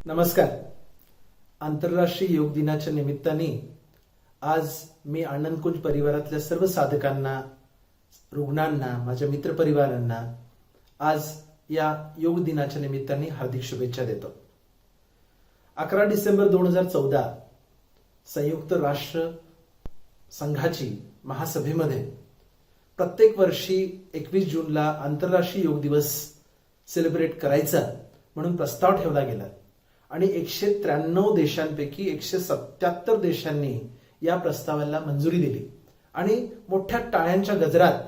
नमस्कार. आंतरराष्ट्रीय योग दिनाच्या निमित्ताने आज मी आनंदकुंज परिवारातल्या सर्व साधकांना, रुग्णांना, माझ्या मित्रपरिवारांना आज या योग दिनाच्या निमित्ताने हार्दिक शुभेच्छा देतो. 11 डिसेंबर 2014 संयुक्त राष्ट्र संघाची महासभेमध्ये प्रत्येक वर्षी 21 जूनला आंतरराष्ट्रीय योग दिवस सेलिब्रेट करायचा म्हणून प्रस्ताव ठेवला गेला आणि 193 देशांपैकी 177 देशांनी या प्रस्तावाला मंजुरी दिली आणि मोठ्या टाळ्यांच्या गजरात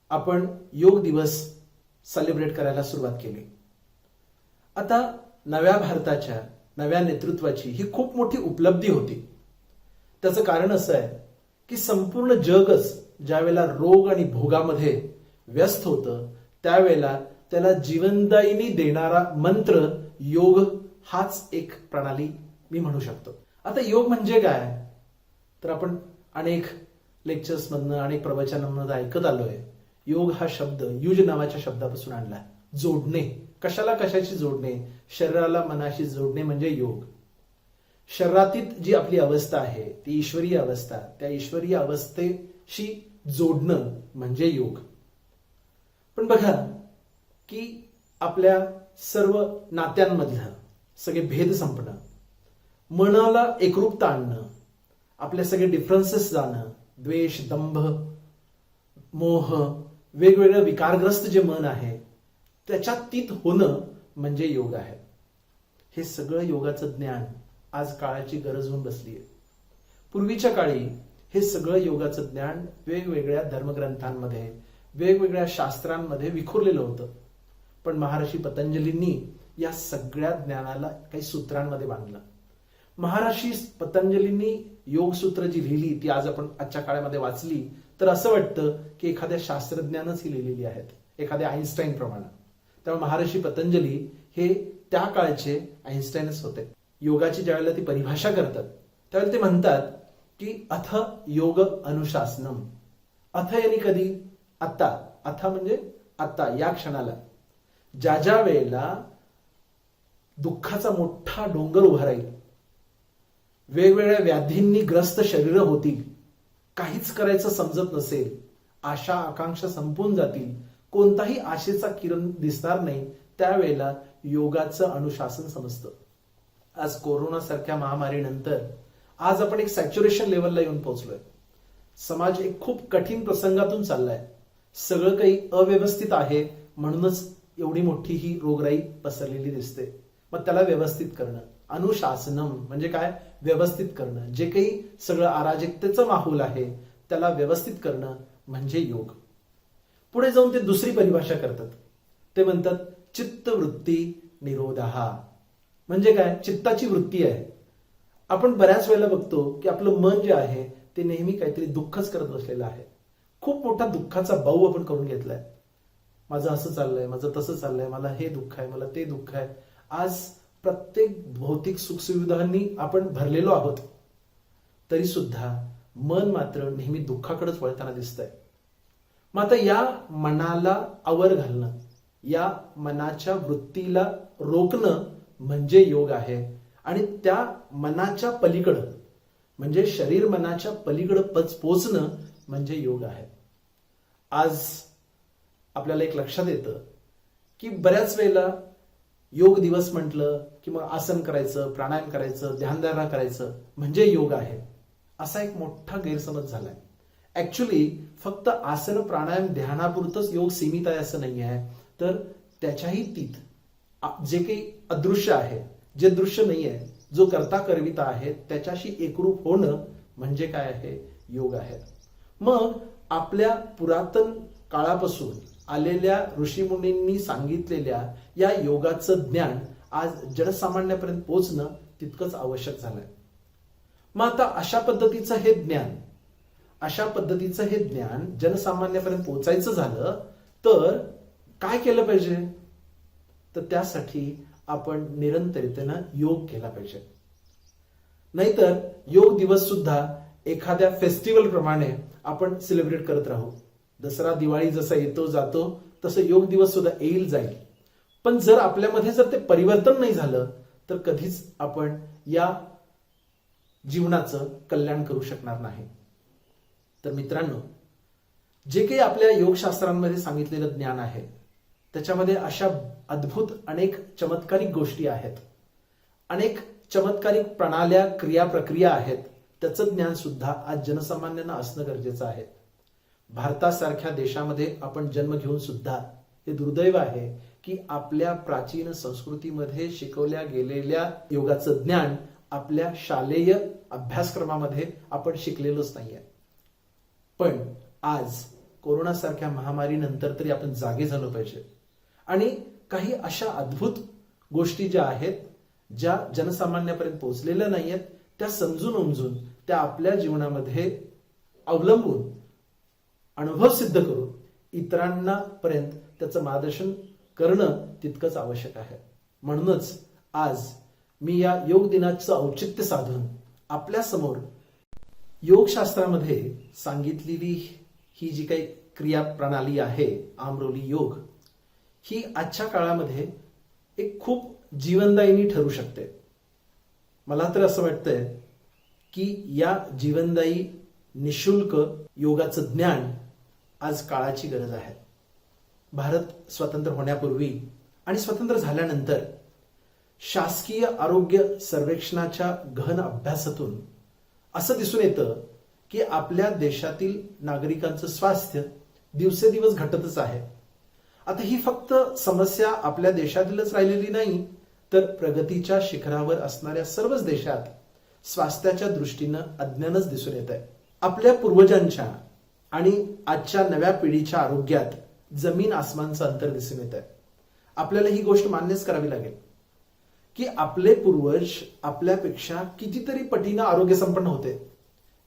आपण योग दिवस सेलिब्रेट करायला सुरुवात केली. आता नव्या भारताच्या नव्या नेतृत्वाची ही खूप मोठी उपलब्धी होती. त्याचं कारण असं आहे की संपूर्ण जगच ज्यावेळेला रोग आणि भोगामध्ये व्यस्त होतं त्यावेळेला त्याला जीवनदायिनी देणारा मंत्र योग हाच एक प्रणाली मी म्हणू शकतो. आता योग म्हणजे काय तर आपण अनेक लेक्चर्स मधनं अनेक प्रवचनांमधनं ऐकत आलोय. योग हा शब्द युज नावाच्या शब्दापासून आणला. जोडणे, कशाला कशाची जोडणे, शरीराला मनाशी जोडणे म्हणजे योग. शरीरातीत जी आपली अवस्था आहे ती ईश्वरीय अवस्था, त्या ईश्वरीय अवस्थेशी जोडणं म्हणजे योग. पण बघा की आपल्या सर्व नात्यांमधलं सगळे भेद संपणं, मनाला एकरूपता आणणं, आपले सगळे डिफरन्सेस जाणं, द्वेष, दंभ, मोह, वेगवेगळं विकारग्रस्त जे मन आहे त्याच्यातीत होणं म्हणजे योग आहे. हे सगळं योगाचं ज्ञान आज काळाची गरज होऊन बसली आहे. पूर्वीच्या काळी हे सगळं योगाचं ज्ञान वेगवेगळ्या धर्मग्रंथांमध्ये, वेगवेगळ्या शास्त्रांमध्ये विखुरलेलं होतं. पण महर्षी पतंजलींनी या सगळ्या ज्ञानाला काही सूत्रांमध्ये बांधलं. महर्षी पतंजलींनी योग सूत्र जी लिहिली ती आज आपण आजच्या काळामध्ये वाचली तर असं वाटतं की एखाद्या शास्त्रज्ञानच ही लिहिलेली आहेत, एखाद्या आईन्स्टाईन प्रमाणे. त्यामुळे महर्षी पतंजली हे त्या काळचे आईन्स्टाईनच होते. योगाची ज्यावेळेला ती परिभाषा करतात त्यावेळेला ते म्हणतात की अथ योग अनुशासनम. अथ यांनी कधी, आता, अथ म्हणजे आता, या क्षणाला, ज्या वेळेला दुःखाचा मोठा डोंगर उभा राहील, वेगवेगळ्या व्याधींनी ग्रस्त शरीरं होतील, काहीच करायचं समजत नसेल, आशा आकांक्षा संपून जातील, कोणताही आशेचा किरण दिसणार नाही, त्यावेळेला योगाचं अनुशासन समजतं. आज कोरोना सारख्या महामारीनंतर आज आपण एक सॅच्युरेशन लेवलला येऊन पोहोचलोय. समाज एक खूप कठीण प्रसंगातून चाललाय. सगळं काही अव्यवस्थित आहे म्हणूनच एवढी मोठी ही रोगराई पसरलेली दिसते. मग त्याला व्यवस्थित करणं, अनुशासनम म्हणजे काय, व्यवस्थित करणं. जे काही सगळं अराजकतेचं माहोल आहे त्याला व्यवस्थित करणं म्हणजे योग. पुढे जाऊन ते दुसरी परिभाषा करतात. ते म्हणतात चित्तवृत्ती निरोधहा. म्हणजे काय, चित्ताची वृत्ती आहे. आपण बऱ्याच वेळेला बघतो की आपलं मन जे आहे ते नेहमी काहीतरी दुःखच करत बसलेलं आहे. खूप मोठा दुःखाचा बाऊ आपण करून घेतलाय. माझं असं चाललंय, माझं तसं चाललंय, मला हे दुःख आहे, मला ते दुःख आहे. आज प्रत्येक भौतिक सुखसुविधांनी आपण भरलेलो आहोत तरी सुद्धा मन मात्र नेहमी दुःखाकडेच वळताना दिसतंय. मग आता या मनाला आवर घालणं, या मनाच्या वृत्तीला रोखणं म्हणजे योग आहे. आणि त्या मनाच्या पलीकडं म्हणजे शरीर मनाच्या पलीकडं पोचणं म्हणजे योग आहे. आज आपल्याला एक लक्षात येतं की बऱ्याच वेळेला योग दिवस म्हटलं की मग आसन करायचं, प्राणायाम करायचं, ध्यानधारणा करायचं म्हणजे योग आहे, असा एक मोठा गैरसमज झालाय. ऍक्च्युली फक्त आसन, प्राणायाम, ध्यानापुरतच योग सीमित आहे असं नाही आहे, तर त्याच्याही तीत जे काही अदृश्य आहे, जे दृश्य नाही आहे, जो करता करविता आहे त्याच्याशी एकरूप होणं म्हणजे काय आहे, योग आहे. मग आपल्या पुरातन काळापासून आलेल्या ऋषीमुनींनी सांगितलेल्या या योगाचं ज्ञान आज जनसामान्यापर्यंत पोहोचणं तितकंच आवश्यक झालंय. मग आता अशा पद्धतीचं हे ज्ञान जनसामान्यापर्यंत पोहोचायचं झालं तर काय केलं पाहिजे, तर त्यासाठी आपण निरंतरतेनं योग केला पाहिजे. नाहीतर योग दिवस सुद्धा एखाद्या फेस्टिवल प्रमाणे आपण सेलिब्रेट करत राहू. दसरा, दिवाळी जसा येतो जातो तसं योग दिवस सुद्धा येईल जाईल. पण जर आपल्यामध्ये जर ते परिवर्तन नाही झालं तर कधीच आपण या जीवनाचं कल्याण करू शकणार नाही. तर मित्रांनो, जे काही आपल्या योगशास्त्रांमध्ये सांगितलेलं ज्ञान आहे त्याच्यामध्ये अशा अद्भुत अनेक चमत्कारिक गोष्टी आहेत, अनेक चमत्कारिक प्रणाल्या, क्रिया, प्रक्रिया आहेत. त्याचं ज्ञान सुद्धा आज जनसामान्यांना असणं गरजेचं आहे. भारतासारख्या देशामध्ये आपण जन्म घेऊन सुद्धा हे दुर्दैव आहे की आपल्या प्राचीन संस्कृतीमध्ये शिकवल्या गेलेल्या योगाचं ज्ञान आपल्या शालेय अभ्यासक्रमामध्ये आपण शिकलेलोच नाहीये. पण आज कोरोनासारख्या महामारीनंतर तरी आपण जागे झालो पाहिजे आणि काही अशा अद्भुत गोष्टी ज्या आहेत, ज्या जनसामान्यापर्यंत पोहोचलेल्या नाहीयेत, त्या समजून उमजून त्या आपल्या जीवनामध्ये अवलंबून अनुभव सिद्ध करून इतरांना पर्यंत त्याचं मार्गदर्शन करणं तितकंच आवश्यक आहे. म्हणूनच आज मी या योग दिनाचं औचित्य साधून आपल्या समोर योगशास्त्रामध्ये सांगितलेली ही जी काही क्रिया प्रणाली आहे, आमरोली योग, ही आजच्या काळामध्ये एक खूप जीवनदायिनी ठरू शकते. मला तर असं वाटतंय की या जीवनदायी निशुल्क योगाचं ज्ञान आज काळाची गरज आहे. भारत स्वतंत्र होण्यापूर्वी आणि स्वतंत्र झाल्यानंतर शासकीय आरोग्य सर्वेक्षणाच्या गहन अभ्यासातून असं दिसून येतं की आपल्या देशातील नागरिकांचं स्वास्थ्य दिवसेदिवस घटतच आहे. आता ही फक्त समस्या आपल्या देशातीलच राहिलेली नाही, तर प्रगतीच्या शिखरावर असणाऱ्या सर्वच देशात स्वास्थ्याच्या दृष्टीनं अज्ञानच दिसून येत आहे. आपल्या पूर्वजांच्या आणि आजच्या नव्या पिढीच्या आरोग्यात जमीन आसमानचं अंतर दिसून येत आहे. आपल्याला ही गोष्ट मान्यच करावी लागेल की आपले पूर्वज आपल्यापेक्षा कितीतरी पटीनं आरोग्य संपन्न होते.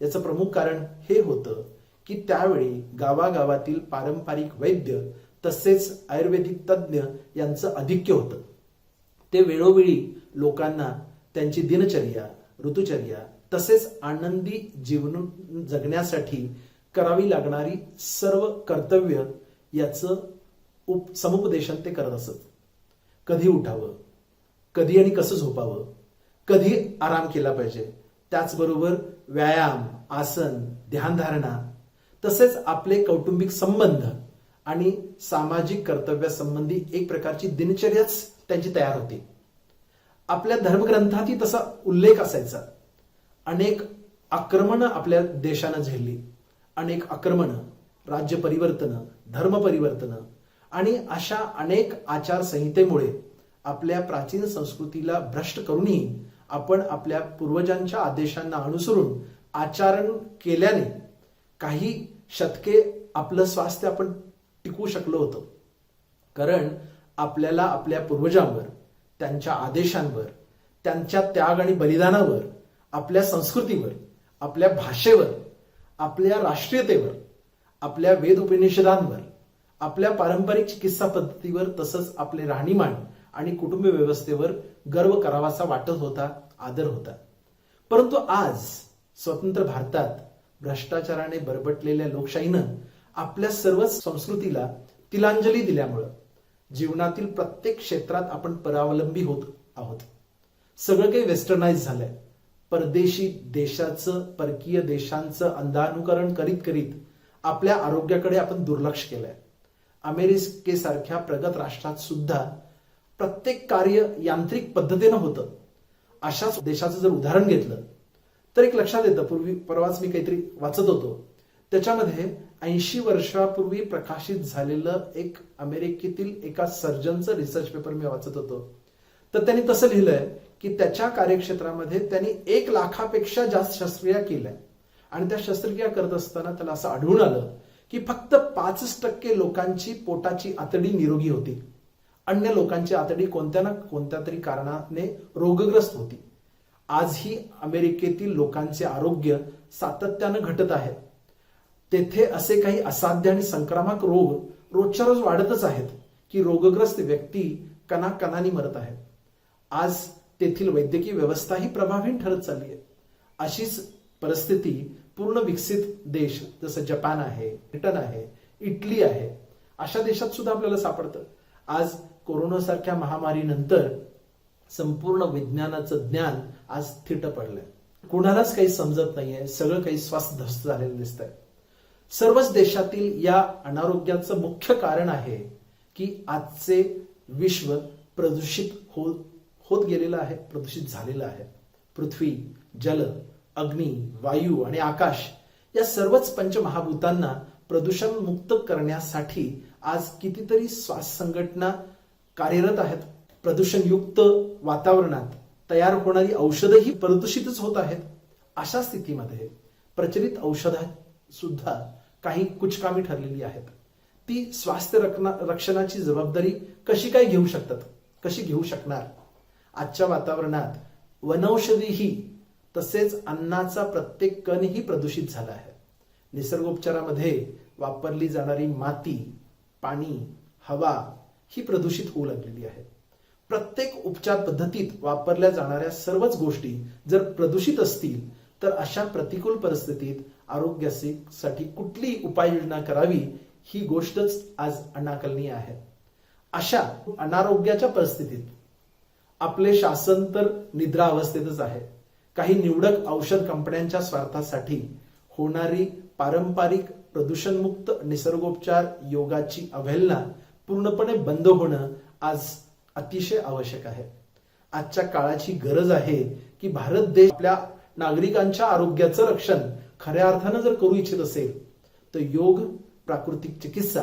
याचं प्रमुख कारण हे होतं की त्यावेळी गावागावातील पारंपरिक वैद्य तसेच आयुर्वेदिक तज्ज्ञ यांचं अधिक्य होतं. ते वेळोवेळी लोकांना त्यांची दिनचर्या, ऋतुचर्या तसेच आनंदी जीवन जगण्यासाठी करावी लागणारी सर्व कर्तव्य याचं समुपदेशन ते करत असत. कधी उठावं, कधी आणि कसं झोपावं, कधी आराम केला पाहिजे, त्याचबरोबर व्यायाम, आसन, ध्यानधारणा तसेच आपले कौटुंबिक संबंध आणि सामाजिक कर्तव्यासंबंधी एक प्रकारची दिनचर्याच त्यांची तयार होती. आपल्या धर्मग्रंथातही तसा उल्लेख असायचा. अनेक आक्रमणं आपल्या देशानं झेलली, अनेक आक्रमणं, राज्य परिवर्तनं, धर्म परिवर्तनं आणि अशा अनेक आचारसंहितेमुळे आपल्या प्राचीन संस्कृतीला भ्रष्ट करूनही आपण आपल्या पूर्वजांच्या आदेशांना अनुसरून आचरण केल्याने काही शतके आपलं स्वास्थ्य आपण टिकवू शकलो होतो. कारण आपल्याला आपल्या पूर्वजांवर, त्यांच्या आदेशांवर, त्यांच्या त्याग आणि बलिदानावर, आपल्या संस्कृतीवर, आपल्या भाषेवर, आपल्या राष्ट्रीयतेवर, आपल्या वेद उपनिषदांवर, आपल्या पारंपरिक चिकित्सा पद्धतीवर तसंच आपले राहणीमान आणि कुटुंब व्यवस्थेवर गर्व करावासा वाटत होता, आदर होता. परंतु आज स्वतंत्र भारतात भ्रष्टाचाराने बरबटलेल्या लोकशाहीनं आपल्या सर्वच संस्कृतीला तिलांजली दिल्यामुळं जीवनातील प्रत्येक क्षेत्रात आपण परावलंबी होत आहोत. सगळं काही वेस्टर्नाइज झालंय. परदेशी देशाचं, परकीय देशांचं अंधानुकरण करीत करीत आपल्या आरोग्याकडे आपण दुर्लक्ष केलंय. अमेरिकेसारख्या प्रगत राष्ट्रात सुद्धा प्रत्येक कार्य यांत्रिक पद्धतीनं होतं. अशाच देशाचं जर उदाहरण घेतलं तर एक लक्षात येतं. परवाच मी काहीतरी वाचत होतो, त्याच्यामध्ये 80 वर्षापूर्वी प्रकाशित झालेलं एक अमेरिकेतील एका सर्जनचं रिसर्च पेपर मी वाचत होतो. तर त्यांनी तसं लिहिलंय की त्याच्या कार्यक्षेत्रामध्ये त्यांनी 1 लाखापेक्षा जास्त शस्त्रक्रिया केल्या आणि त्या शस्त्रक्रिया करत असताना त्याला असं आढळून आलं की फक्त 5% लोकांची पोटाची आतडी निरोगी होती. अन्य लोकांची आतडी कोणत्या ना कोणत्या तरी कारणाने रोगग्रस्त होती. आजही अमेरिकेतील लोकांचे आरोग्य सातत्यानं घटत आहे. तेथे असे काही असाध्य आणि संक्रामक रोग रोजच्या रोज वाढतच आहेत की रोगग्रस्त व्यक्ती कणाकणानी मरत आहेत. आज तेथील वैद्यकीय व्यवस्था ही प्रभावहीन ठरत चालली आहे. अशीच परिस्थिती पूर्ण विकसित देश जसं जपान आहे, ब्रिटन आहे, इटली आहे, अशा देशात सुद्धा आपल्याला सापडतं. आज कोरोनासारख्या महामारीनंतर संपूर्ण विज्ञानाचं ज्ञान आज थिट पडलंय. कुणालाच काही समजत नाहीये, सगळं काही स्वास्थ्यध्वस्त झालेलं दिसतंय. सर्वच देशातील या अनारोग्याचं मुख्य कारण आहे की आजचे विश्व प्रदूषित होत गेलेलं आहे, प्रदूषित झालेलं आहे. पृथ्वी, जल, अग्नी, वायू आणि आकाश या सर्वच पंचमहाभूतांना प्रदूषण मुक्त करण्यासाठी आज कितीतरी स्वास्थ्य संघटना कार्यरत आहेत. प्रदूषणयुक्त वातावरणात तयार होणारी औषधही प्रदूषितच होत आहेत. अशा स्थितीमध्ये प्रचलित औषधात सुद्धा काही कुचकामी ठरलेली आहेत. ती स्वास्थ्य रक्षणाची जबाबदारी कशी काय घेऊ शकतात, कशी घेऊ शकणार? आजच्या वातावरणात वनौषधीही तसेच अन्नाचा प्रत्येक कणही प्रदूषित झाला आहे. निसर्गोपचारामध्ये वापरली जाणारी माती, पाणी, हवा ही प्रदूषित होऊ लागलेली आहे. प्रत्येक उपचार पद्धतीत वापरल्या जाणाऱ्या सर्वच गोष्टी जर प्रदूषित असतील तर अशा प्रतिकूल परिस्थितीत आरोग्यासाठी कुठली उपाययोजना करावी ही गोष्टच आज अनाकलनीय आहे. अशा अनारोग्याच्या परिस्थितीत आपले शासन तर निद्रा अवस्थेतच आहे. काही निवडक औषध कंपन्यांच्या स्वार्थासाठी होणारी पारंपरिक प्रदूषणमुक्त निसर्गोपचार योगाची अवहेलना पूर्णपणे बंद होणं आज अतिशय आवश्यक आहे. आजच्या काळाची गरज आहे की भारत देश आपल्या नागरिकांच्या आरोग्याचं रक्षण खऱ्या अर्थानं जर करू इच्छित असेल तर योग, प्राकृतिक चिकित्सा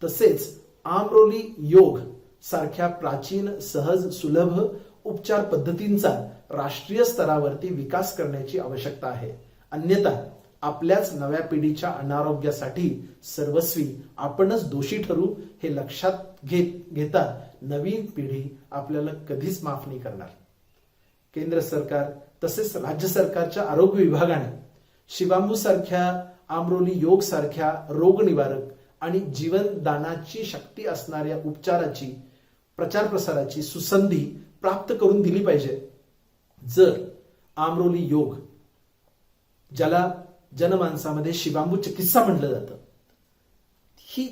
तसेच आमरोली योग सारख्या प्राचीन, सहज, सुलभ उपचार पद्धतींचा राष्ट्रीय स्तरावरती विकास करण्याची आवश्यकता आहे. अन्यथा आपल्याच नव्या पिढीच्या अनारोग्यासाठी सर्वस्वी आपणच दोषी ठरू हे लक्षात घेता नवीन पिढी आपल्याला कधीच माफ नाही करणार. केंद्र सरकार तसेच राज्य सरकारच्या आरोग्य विभागाने शिवांबू सारख्या, आमरोली योग सारख्या रोग निवारक आणि जीवनदानाची शक्ती असणाऱ्या उपचाराची प्रचार प्रसाराची सुसंधी प्राप्त करून दिली पाहिजे. जर आमरोली योग, ज्याला जनमानसामध्ये शिवांबू चिकित्सा म्हटलं जातं, ही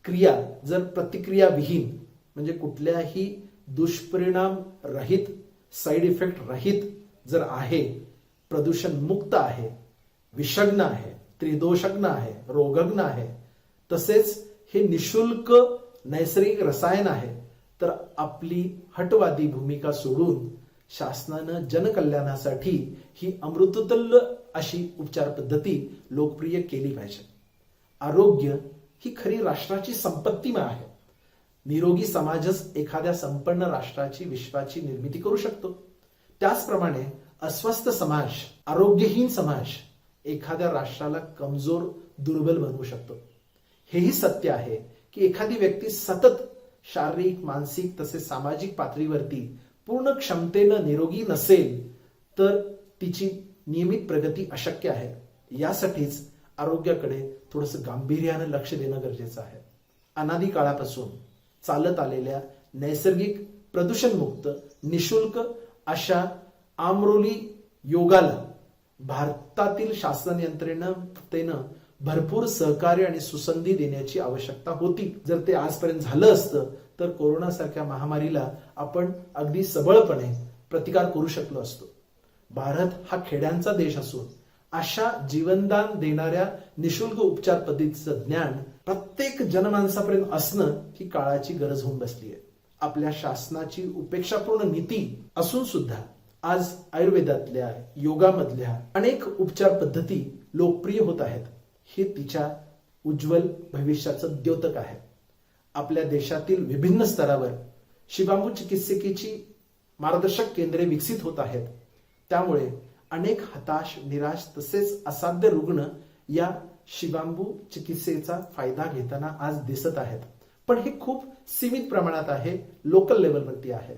क्रिया जर प्रतिक्रिया विहीन म्हणजे कुठल्याही दुष्परिणाम रहित, साईड इफेक्ट रहित जर आहे, प्रदूषण मुक्त आहे, विषग्न आहे, त्रिदोषग्न आहे, रोगग्न आहे, तसेच हे निशुल्क नैसर्गिक रसायन आहे, तर आपली हटवादी भूमिका सोडून शासनानं जनकल्याणासाठी ही अमृततुल्य अशी उपचार पद्धती लोकप्रिय केली पाहिजे. आरोग्य ही खरी राष्ट्राची संपत्ती आहे. निरोगी समाजच एखाद्या संपन्न राष्ट्राची, विश्वाची निर्मिती करू शकतो. त्याचप्रमाणे अस्वस्थ समाज, आरोग्यहीन समाज एखाद्या राष्ट्राला कमजोर, दुर्बल बनवू शकतो. हेही सत्य आहे की एखादी व्यक्ती सतत शारीरिक, मानसिक तसेच सामाजिक पातळीवरती पूर्ण क्षमतेनं निरोगी नसेल तर तिची नियमित प्रगती अशक्य आहे. यासाठीच आरोग्याकडे थोडंसं गांभीर्यानं लक्ष देणं गरजेचं आहे. अनादी काळापासून चालत आलेल्या नैसर्गिक, प्रदूषणमुक्त, निशुल्क अशा आमरोली योगाला भारतातील शासन यंत्रणेनं भरपूर सहकार्य आणि सुसंधी देण्याची आवश्यकता होती. जर ते आजपर्यंत झालं असतं तर कोरोना सारख्या महामारीला आपण अगदी सबळपणे प्रतिकार करू शकलो असतो. भारत हा खेड्यांचा देश असून अशा जीवनदान देणाऱ्या निशुल्क उपचार पद्धतीचं ज्ञान प्रत्येक जनमानसापर्यंत असणं ही काळाची गरज होऊन बसली आहे. आपल्या शासनाची उपेक्षापूर्ण नीती असून सुद्धा आज आयुर्वेदातल्या, योगामधल्या अनेक उपचार पद्धती लोकप्रिय होत आहेत. हे तिच्या उज्ज्वल भविष्याचं द्योतक आहे. आपल्या देशातील विभिन्न स्तरावर शिवांबू चिकित्सकेची मार्गदर्शक केंद्रे विकसित होत आहेत. त्यामुळे अनेक हताश, निराश तसेच असाध्य रुग्ण या शिवांबू चिकित्सेचा फायदा घेताना आज दिसत आहेत. पण हे खूप सीमित प्रमाणात आहे, लोकल लेवलवरती आहे.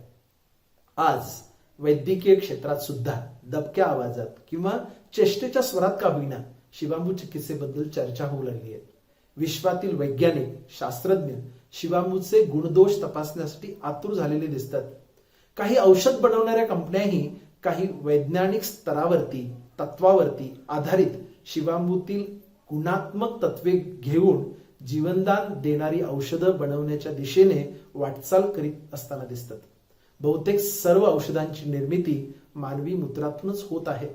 आज वैद्यकीय क्षेत्रात सुद्धा दबक्या आवाजात किंवा चेष्टेच्या स्वरात का होईना शिवांबू चिकित्सेबद्दल चर्चा होऊ लागली आहे. विश्वातील वैज्ञानिक, शास्त्रज्ञ शिवांबूचे गुणदोष तपासण्यासाठी आतुर झालेले दिसतात. काही औषध बनवणाऱ्या कंपन्याही काही वैज्ञानिक स्तरावरती, तत्वावरती आधारित शिवांबूतील गुणात्मक तत्वे घेऊन जीवनदान देणारी औषधं बनवण्याच्या दिशेने वाटचाल करीत असताना दिसतात. बहुतेक सर्व औषधांची निर्मिती मानवी मूत्रातूनच होत आहे.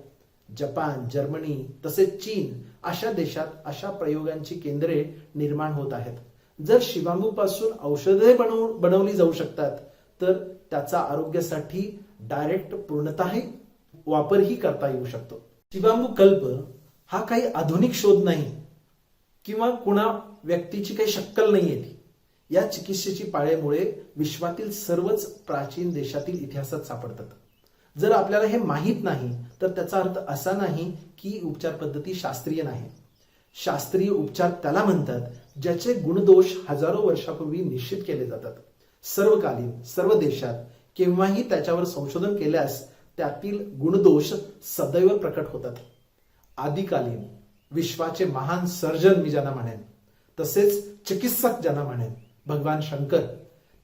जपान, जर्मनी तसेच चीन अशा देशात अशा प्रयोगांची केंद्रे निर्माण होत आहेत. जर शिवांबूपासून औषधे बनवली जाऊ शकतात तर त्याचा आरोग्यासाठी डायरेक्ट पूर्णतः वापरही करता येऊ शकतो. शिवांबू कल्प हा काही आधुनिक शोध नाही किंवा कुणा व्यक्तीची काही शक्कल नाहीये ती. या चिकित्सेची पाळेमुळे विश्वातील सर्वच प्राचीन देशातील इतिहासात सापडतात. जर आपल्याला हे माहीत नाही तर त्याचा अर्थ असा नाही की उपचार पद्धती शास्त्रीय नाही. शास्त्रीय उपचार त्याला म्हणतात ज्याचे गुणदोष हजारो वर्षापूर्वी निश्चित केले जातात. सर्वकालीन सर्व देशात केव्हाही त्याच्यावर संशोधन केल्यास त्यातील गुणदोष सदैव प्रकट होतात. आदिकालीन विश्वाचे महान सर्जन मी ज्यांना म्हणेन, तसेच चिकित्सक ज्यांना म्हणेन, भगवान शंकर,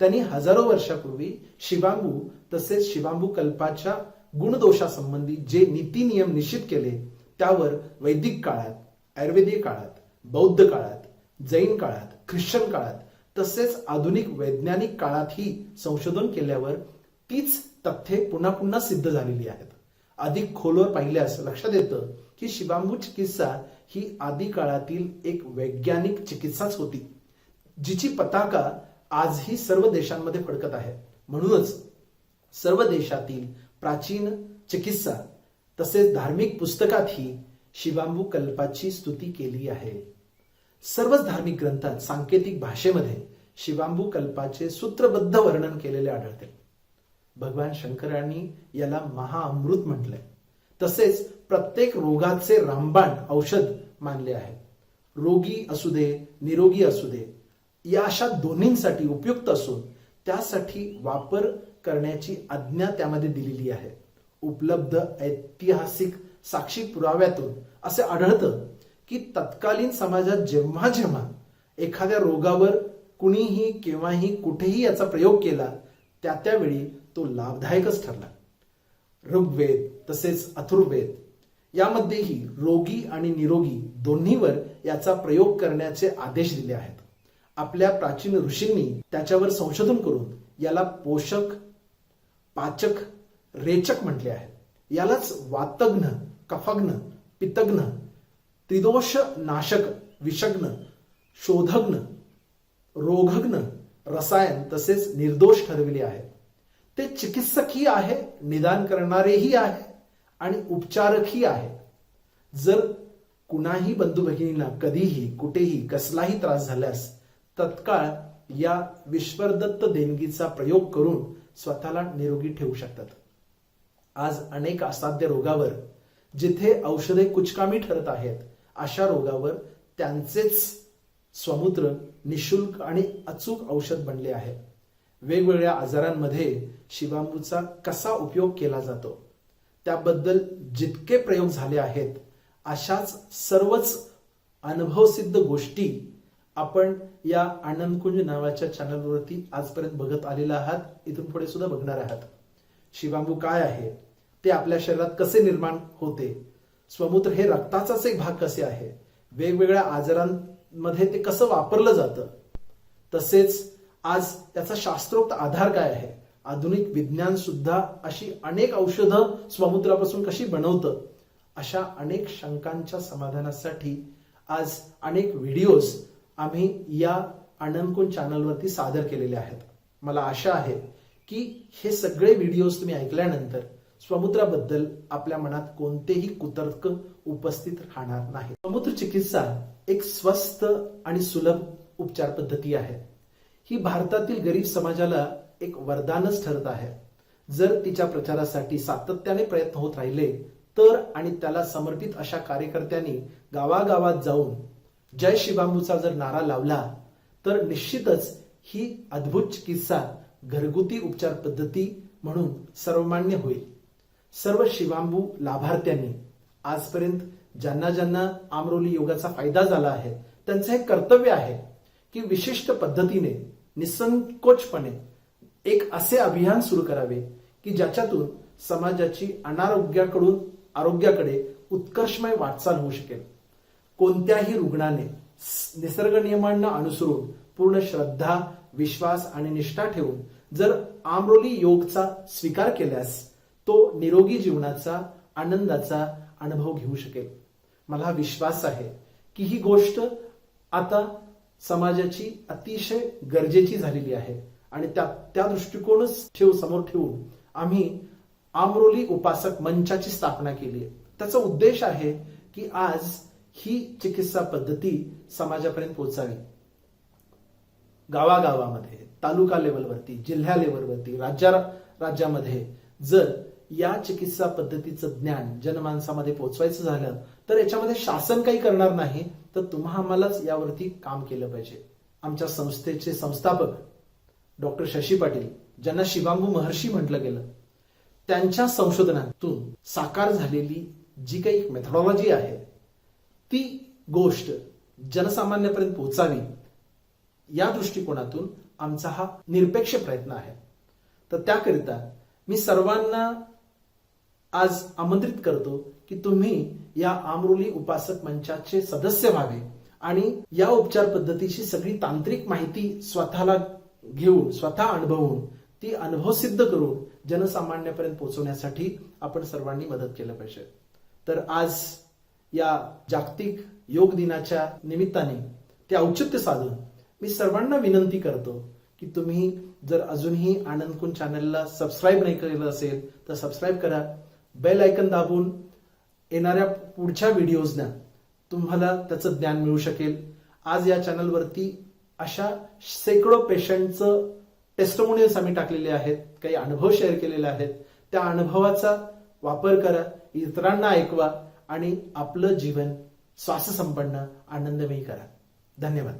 त्यांनी हजारो वर्षापूर्वी शिवांबू तसेच शिवांबू कल्पाच्या गुणदोषासंबंधी जे नीती नियम निश्चित केले त्यावर वैदिक काळात, आयुर्वेदिक काळात, बौद्ध काळात, जैन काळात, ख्रिश्चन काळात तसेच आधुनिक वैज्ञानिक काळातही संशोधन केल्यावर तीच तथ्ये पुन्हा पुन्हा सिद्ध झालेली आहेत. अधिक खोलवर पाहिल्यास लक्षात येतं की शिवांबू चिकित्सा ही आदि काळातील एक वैज्ञानिक चिकित्साच होती, जिची पताका आजही सर्व देशांमध्ये फडकत आहे. म्हणूनच सर्व देशातील प्राचीन चिकित्सा तसेच धार्मिक पुस्तकातही शिवांबू कल्पाची स्तुती केली आहे. सर्वच धार्मिक ग्रंथात सांकेतिक भाषेमध्ये शिवांबू कल्पाचे सूत्रबद्ध वर्णन केलेले आढळते. भगवान शंकरांनी याला महाअमृत म्हटलंय. तसेच प्रत्येक रोगाचे रामबाण औषध मानले आहे. रोगी असू दे, निरोगी असू दे, या अशा दोन्हींसाठी उपयुक्त असून त्यासाठी वापर करण्याची आज्ञा त्यामध्ये दिलेली आहे. उपलब्ध ऐतिहासिक साक्षी पुराव्यातून असे आढळतं की तत्कालीन समाजात जेव्हा जेव्हा एखाद्या रोगावर कुणीही केव्हाही कुठेही याचा प्रयोग केला त्यावेळी तो लाभदायकच ठरला. ऋग्वेद तसेच अथर्ववेद यामध्येही रोगी आणि निरोगी दोन्हीवर याचा प्रयोग करण्याचे आदेश दिले आहेत. आपल्या प्राचीन ऋषींनी त्याच्यावर संशोधन करून याला पोषक, पाचक, रेचक म्हटले आहे. यालाच वातग्न, कफग्न, पित्तग्न, त्रिदोष नाशक, विषग्न, शोधग्न, रोगग्न, रसायन तसेच निर्दोष ठरविले आहे. ते चिकित्सकही आहे, निदान करणारेही आहे आणि उपचारकही आहे. जर कुणाही बंधू भगिनींना कधीही कुठेही कसलाही त्रास झाल्यास तत्काळ या विश्वदत्त देणगीचा प्रयोग करून स्वतःला निरोगी ठेवू शकतात. आज अनेक असाध्य रोगावर जिथे औषधे कुचकामी ठरत आहेत अशा रोगावर त्यांचेच स्वमूत्र निशुल्क आणि अचूक औषध बनले आहे. वेगवेगळ्या आजारांमध्ये शिवांबूचा कसा उपयोग केला जातो त्याबद्दल जितके प्रयोग झाले आहेत अशाच सर्वच अनुभवसिद्ध गोष्टी आपण या आनंदकुंज नावाच्या चॅनलवरती आजपर्यंत बघत आलेला आहात, इथून पुढे सुद्धा बघणार आहात. शिवांबू काय आहे, ते आपल्या शरीरात कसे निर्माण होते, स्वमूत्र हे रक्ताचाच एक भाग कसे आहे, वेगवेगळ्या आजारांमध्ये ते कसं वापरलं जातं, तसेच आज त्याचा शास्त्रोक्त आधार काय आहे, आधुनिक विज्ञान सुद्धा अशी अनेक औषधं स्वमूत्रापासून कशी बनवतं, अशा अनेक शंकांच्या समाधानासाठी आज अनेक व्हिडिओज आम्ही या आनंदकुंज चॅनलवरती सादर केलेले आहेत. मला आशा आहे की हे सगळे व्हिडिओज तुम्ही ऐकल्यानंतर स्वमूत्राबद्दल आपल्या मनात कोणतेही कुतर्क उपस्थित राहणार नाही. स्वमूत्र चिकित्सा एक स्वस्त आणि सुलभ उपचार पद्धती आहे. ही भारतातील गरीब समाजाला एक वरदानच ठरत आहे. जर तिच्या प्रचारासाठी सातत्याने प्रयत्न होत राहिले तर आणि त्याला समर्पित अशा कार्यकर्त्यांनी गावागावात जाऊन जय शिवांबूचा जर नारा लावला तर निश्चितच ही अद्भुत चिकित्सा घरगुती उपचार पद्धती म्हणून सर्वमान्य होईल. सर्व शिवांबू लाभार्थ्यांनी आजपर्यंत ज्यांना ज्यांना आमरोली योगाचा फायदा झाला आहे त्यांचं हे कर्तव्य आहे की विशिष्ट पद्धतीने निसंकोचपणे एक असे अभियान सुरू करावे की ज्याच्यातून समाजाची अनारोग्याकडून आरोग्याकडे उत्कर्षमय वाटचाल होऊ शकेल. कोणत्याही रुग्णाने निसर्ग नियमांना अनुसरून पूर्ण श्रद्धा, विश्वास आणि निष्ठा ठेवून जर आमरोली योगचा स्वीकार केल्यास तो निरोगी जीवनाचा आनंदाचा अनुभव घेऊ शकेल. मला विश्वास आहे की ही गोष्ट आता समाजाची अतिशय गरजेची झालेली आहे आणि त्या दृष्टिकोनच समोर ठेवून आम्ही आमरोली उपासक मंचाची स्थापना केली आहे. त्याचा उद्देश आहे की आज ही चिकित्सा पद्धती समाजापर्यंत पोहोचावी. गावागावामध्ये, तालुका लेवलवरती, जिल्हा लेवलवरती, राज्यामध्ये जर या चिकित्सा पद्धतीचं ज्ञान जनमानसामध्ये पोहोचवायचं झालं तर याच्यामध्ये शासन काही करणार नाही, तर आम्हालाच यावरती काम केलं पाहिजे. आमच्या संस्थेचे संस्थापक डॉक्टर शशी पाटील, ज्यांना शिवांबू महर्षी म्हटलं गेलं, त्यांच्या संशोधनातून साकार झालेली जी काही मेथॉडॉलॉजी आहे ती गोष्ट जनसामान्यापर्यंत पोहोचावी या दृष्टिकोनातून आमचा हा निरपेक्ष प्रयत्न आहे. तर त्याकरिता मी सर्वांना आज आमंत्रित करतो की तुम्ही या आमरोली उपासक मंचाचे सदस्य व्हावे आणि या उपचार पद्धतीची सगळी तांत्रिक माहिती स्वतःला घेऊन, स्वतः अनुभवून, ती अनुभव सिद्ध करून जनसामान्यापर्यंत पोहोचवण्यासाठी आपण सर्वांनी मदत केलं पाहिजे. तर आज या जागतिक योग दिनाच्या निमित्ताने ते औचित्य साधून मी सर्वांना विनंती करतो की तुम्ही जर अजूनही आनंदकुंज चॅनलला सबस्क्राईब नाही केलं असेल तर सबस्क्राईब करा. बेल आयकन दाबून येणाऱ्या पुढच्या व्हिडिओजना तुम्हाला त्याचं ज्ञान मिळू शकेल. आज या चॅनलवरती अशा शेकडो पेशंटचं टेस्टिमोनियल्स आम्ही टाकलेले आहेत, काही अनुभव शेअर केलेले आहेत. त्या अनुभवाचा वापर करा, इतरांना ऐकवा आणि आपलं जीवन स्वास्थ्यसंपन्न आनंदमयी करा. धन्यवाद.